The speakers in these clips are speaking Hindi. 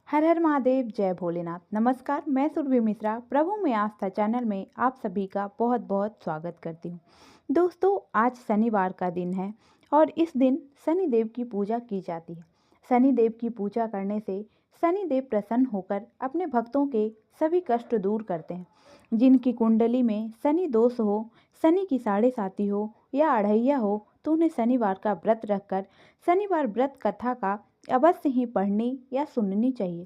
हर हर महादेव, जय भोलेनाथ। नमस्कार, मैं सुरभि मिश्रा प्रभु में आस्था चैनल में आप सभी का बहुत बहुत स्वागत करती हूँ। दोस्तों, आज शनिवार का दिन है और इस दिन शनिदेव की पूजा की जाती है। शनिदेव की पूजा करने से शनिदेव प्रसन्न होकर अपने भक्तों के सभी कष्ट दूर करते हैं। जिनकी कुंडली में शनि दोष हो, शनि की साढ़े साती हो या अढ़ैया हो, तो उन्हें शनिवार का व्रत रखकर शनिवार व्रत कथा का अवश्य ही पढ़नी या सुननी चाहिए।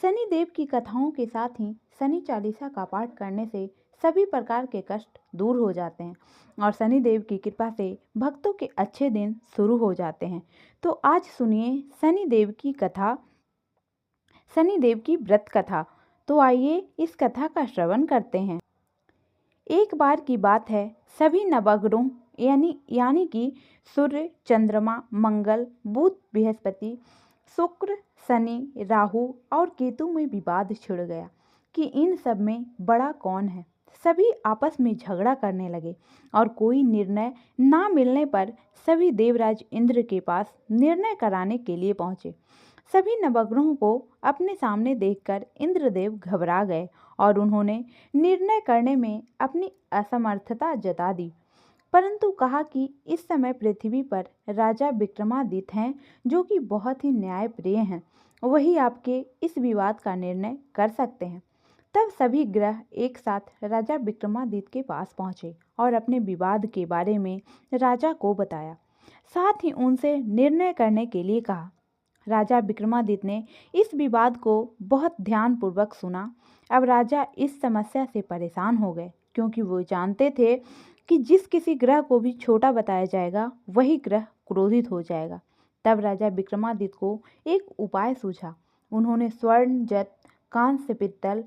शनि देव की कथाओं के साथ ही शनि चालीसा का पाठ करने से सभी प्रकार के कष्ट दूर हो जाते हैं और शनि देव की कृपा से भक्तों के अच्छे दिन शुरू हो जाते हैं। तो आज सुनिए शनि देव की कथा, शनि देव की व्रत कथा। तो आइए इस कथा का श्रवण करते हैं। एक बार की बात है, सभी नवग्रहों यानी कि सूर्य, चंद्रमा, मंगल, बुध, बृहस्पति, शुक्र, शनि, राहु और केतु में विवाद छिड़ गया कि इन सब में बड़ा कौन है। सभी आपस में झगड़ा करने लगे और कोई निर्णय ना मिलने पर सभी देवराज इंद्र के पास निर्णय कराने के लिए पहुंचे। सभी नवग्रहों को अपने सामने देखकर इंद्रदेव घबरा गए और उन्होंने निर्णय करने में अपनी असमर्थता जता दी। परंतु कहा कि इस समय पृथ्वी पर राजा विक्रमादित्य हैं, जो कि बहुत ही न्यायप्रिय हैं। वही आपके इस विवाद का निर्णय कर सकते हैं। तब सभी ग्रह एक साथ राजा विक्रमादित्य के पास पहुंचे और अपने विवाद के बारे में राजा को बताया, साथ ही उनसे निर्णय करने के लिए कहा। राजा विक्रमादित्य ने इस विवाद को बहुत ध्यानपूर्वक सुना। अब राजा इस समस्या से परेशान हो गए, क्योंकि वो जानते थे कि जिस किसी ग्रह को भी छोटा बताया जाएगा वही ग्रह क्रोधित हो जाएगा। तब राजा विक्रमादित्य को एक उपाय सूझा। उन्होंने स्वर्ण, जत, कांस्य, पित्तल,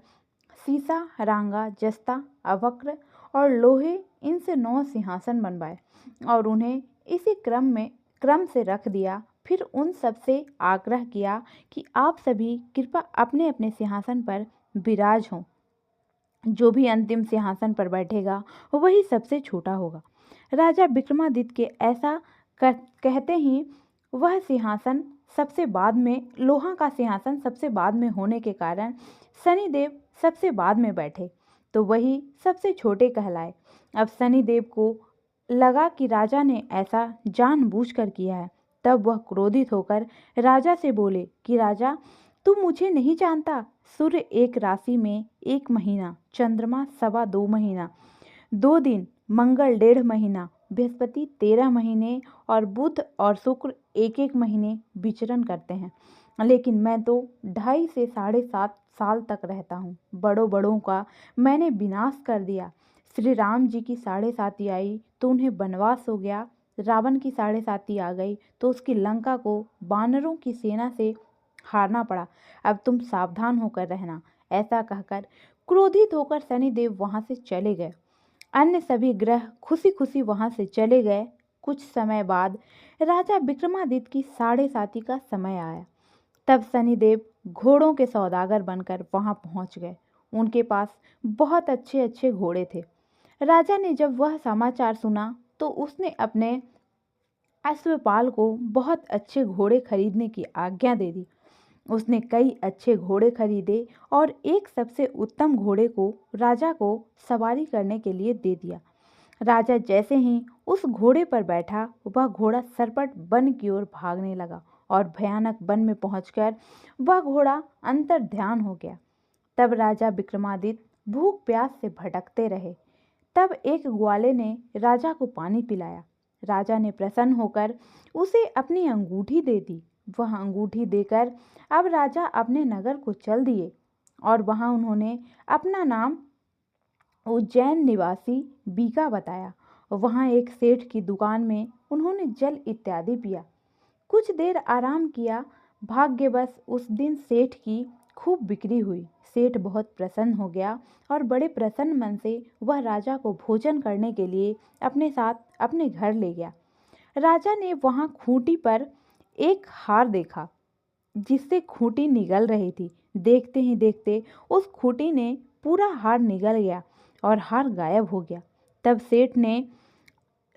सीसा, रांगा, जस्ता, अवक्र और लोहे, इनसे 9 सिंहासन बनवाए और उन्हें इसी क्रम से रख दिया। फिर उन सब से आग्रह किया कि आप सभी कृपा अपने अपने सिंहासन पर विराज हों। जो भी अंतिम सिंहासन पर बैठेगा वही सबसे छोटा होगा। राजा विक्रमादित्य के ऐसा कहते ही वह सिंहासन सबसे बाद में, लोहा का सिंहासन सबसे बाद में होने के कारण शनिदेव सबसे बाद में बैठे, तो वही सबसे छोटे कहलाए। अब शनिदेव को लगा कि राजा ने ऐसा जानबूझकर किया है। तब वह क्रोधित होकर राजा से बोले कि राजा, तू मुझे नहीं जानता। सूर्य एक राशि में 1 महीना, चंद्रमा 2.25 महीना, 2 दिन, मंगल 1.5 महीना, बृहस्पति 13 महीने और बुध और शुक्र 1-1 महीने विचरण करते हैं। लेकिन मैं तो 2.5 से 7.5 साल तक रहता हूँ। बड़ों का मैंने विनाश कर दिया। श्री राम जी की 7.5 आई तो उन्हें वनवास हो गया। रावण की 7.5 आ गई तो उसकी लंका को वानरों की सेना से हारना पड़ा। अब तुम सावधान होकर रहना। ऐसा कहकर क्रोधित होकर शनिदेव वहां से चले गए। अन्य सभी ग्रह खुशी खुशी वहां से चले गए। कुछ समय बाद राजा विक्रमादित्य की 7.5 का समय आया। तब शनिदेव घोड़ों के सौदागर बनकर वहां पहुंच गए। उनके पास बहुत अच्छे अच्छे घोड़े थे। राजा ने जब वह समाचार सुना तो उसने अपने अश्वपाल को बहुत अच्छे घोड़े खरीदने की आज्ञा दे दी। उसने कई अच्छे घोड़े खरीदे और एक सबसे उत्तम घोड़े को राजा को सवारी करने के लिए दे दिया। राजा जैसे ही उस घोड़े पर बैठा, वह घोड़ा सरपट वन की ओर भागने लगा और भयानक वन में पहुंचकर वह घोड़ा अंतर्ध्यान हो गया। तब राजा विक्रमादित्य भूख प्यास से भटकते रहे। तब एक ग्वाले ने राजा को पानी पिलाया। राजा ने प्रसन्न होकर उसे अपनी अंगूठी दे दी। वह अंगूठी देकर अब राजा अपने नगर को चल दिए और वहां उन्होंने अपना नाम उज्जैन निवासी बीका बताया। वहां एक सेठ की दुकान में उन्होंने जल इत्यादि पिया। कुछ देर आराम किया। भाग्यवश उस दिन सेठ की खूब बिक्री हुई। सेठ बहुत प्रसन्न हो गया और बड़े प्रसन्न मन से वह राजा को भोजन करने के लिए अपने साथ अपने घर ले गया। राजा ने वहां खूंटी पर एक हार देखा, जिससे खूंटी निगल रही थी। देखते ही देखते उस खूंटी ने पूरा हार निगल गया और हार गायब हो गया। तब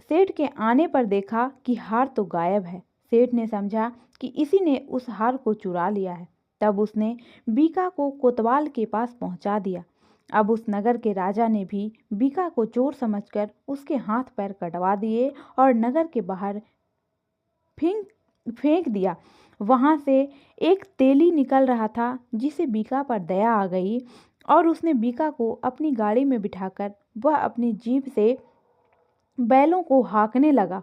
सेठ के आने पर देखा कि हार तो गायब है। सेठ ने समझा कि इसी ने उस हार को चुरा लिया है। तब उसने बीका को कोतवाल के पास पहुंचा दिया। अब उस नगर के राजा ने भी बीका को चोर समझकर उसके हाथ पैर कटवा दिए और नगर के बाहर फेंक फेंक दिया। वहां से एक तेली निकल रहा था, जिसे बीका पर दया आ गई और उसने बीका को अपनी गाड़ी में बिठाकर वह अपनी जीभ से बैलों को हाँकने लगा।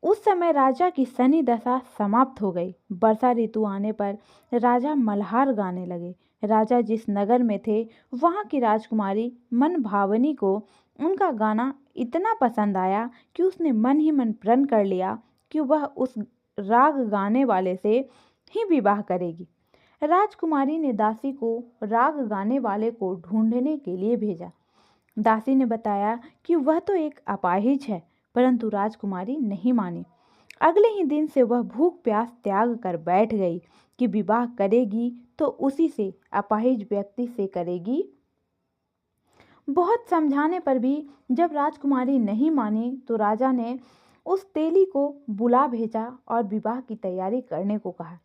उस समय राजा की शनि दशा समाप्त हो गई। वर्षा ऋतु आने पर राजा मल्हार गाने लगे। राजा जिस नगर में थे, वहाँ की राजकुमारी मनभावनी को उनका गाना इतना पसंद आया कि उसने मन ही मन प्रण कर लिया कि वह उस राग गाने वाले से ही विवाह करेगी। राजकुमारी ने दासी को राग गाने वाले को ढूंढने के लिए भेजा। दासी ने बताया कि वह तो एक अपाहिज है, परंतु राजकुमारी नहीं मानी। अगले ही दिन से वह भूख प्यास त्याग कर बैठ गई कि विवाह करेगी तो उसी से, अपाहिज व्यक्ति से करेगी। बहुत समझाने पर भी जब राजकुमारी नहीं मानी तो राजा ने उस तेली को बुला भेजा और विवाह की तैयारी करने को कहा।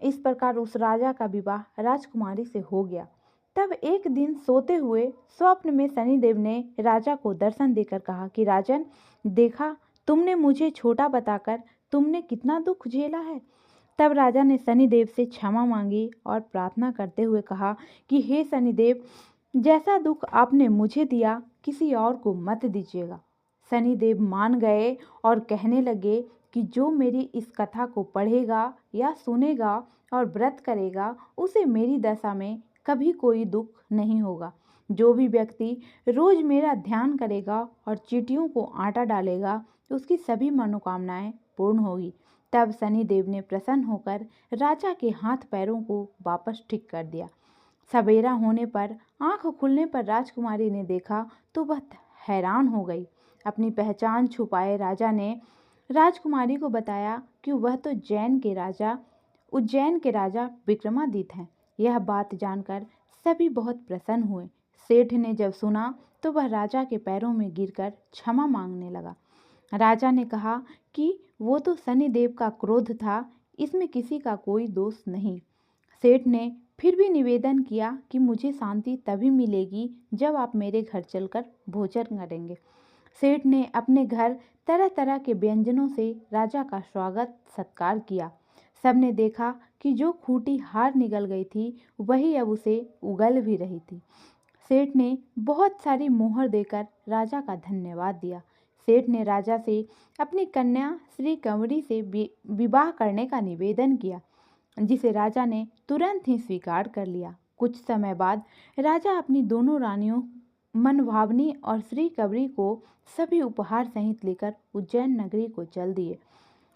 इस प्रकार उस राजा का विवाह राजकुमारी से हो गया। तब एक दिन सोते हुए स्वप्न में शनिदेव ने राजा को दर्शन देकर कहा कि राजन, देखा तुमने मुझे छोटा बताकर तुमने कितना दुख झेला है। तब राजा ने शनिदेव से क्षमा मांगी और प्रार्थना करते हुए कहा कि हे शनिदेव, जैसा दुख आपने मुझे दिया किसी और को मत दीजिएगा। शनिदेव मान गए और कहने लगे कि जो मेरी इस कथा को पढ़ेगा या सुनेगा और व्रत करेगा, उसे मेरी दशा में कभी कोई दुख नहीं होगा। जो भी व्यक्ति रोज मेरा ध्यान करेगा और चींटियों को आटा डालेगा, उसकी सभी मनोकामनाएं पूर्ण होगी। तब शनिदेव ने प्रसन्न होकर राजा के हाथ पैरों को वापस ठीक कर दिया। सवेरा होने पर, आंख खुलने पर राजकुमारी ने देखा तो वह हैरान हो गई। अपनी पहचान छुपाए राजा ने राजकुमारी को बताया कि वह तो उज्जैन के राजा विक्रमादित्य हैं। यह बात जानकर सभी बहुत प्रसन्न हुए। सेठ ने जब सुना तो वह राजा के पैरों में गिरकर क्षमा मांगने लगा। राजा ने कहा कि वो तो शनिदेव का क्रोध था, इसमें किसी का कोई दोष नहीं। सेठ ने फिर भी निवेदन किया कि मुझे शांति तभी मिलेगी जब आप मेरे घर चलकर भोजन करेंगे। सेठ ने अपने घर तरह तरह के व्यंजनों से राजा का स्वागत सत्कार किया। सबने देखा कि जो खूंटी हार निकल गई थी, वही अब उसे उगल भी रही थी। सेठ ने बहुत सारी मोहर देकर राजा का धन्यवाद दिया। सेठ ने राजा से अपनी कन्या श्री कंवरी से विवाह करने का निवेदन किया, जिसे राजा ने तुरंत ही स्वीकार कर लिया। कुछ समय बाद राजा अपनी दोनों रानियों मनभावनी और श्री कंवरी को सभी उपहार सहित लेकर उज्जैन नगरी को चल दिए।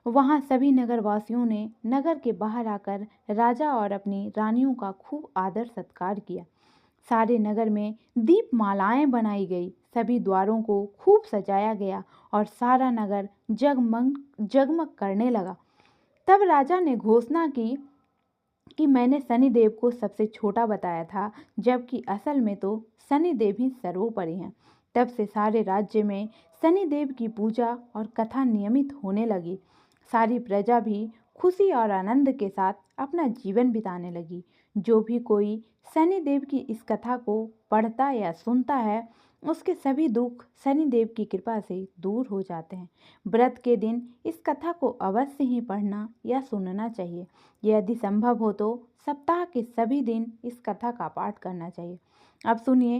वहां सभी नगरवासियों ने नगर के बाहर आकर राजा और अपनी रानियों का खूब आदर सत्कार किया। सारे नगर में दीपमालाएं बनाई गई, सभी द्वारों को खूब सजाया गया और सारा नगर जगमग करने लगा। तब राजा ने घोषणा की कि मैंने शनिदेव को सबसे छोटा बताया था, जबकि असल में तो शनिदेव ही सर्वोपरि हैं। तब से सारे राज्य में शनिदेव की पूजा और कथा नियमित होने लगी। सारी प्रजा भी खुशी और आनंद के साथ अपना जीवन बिताने लगी। जो भी कोई शनिदेव की इस कथा को पढ़ता या सुनता है, उसके सभी दुख शनिदेव की कृपा से दूर हो जाते हैं। व्रत के दिन इस कथा को अवश्य ही पढ़ना या सुनना चाहिए। यदि संभव हो तो सप्ताह के सभी दिन इस कथा का पाठ करना चाहिए। अब सुनिए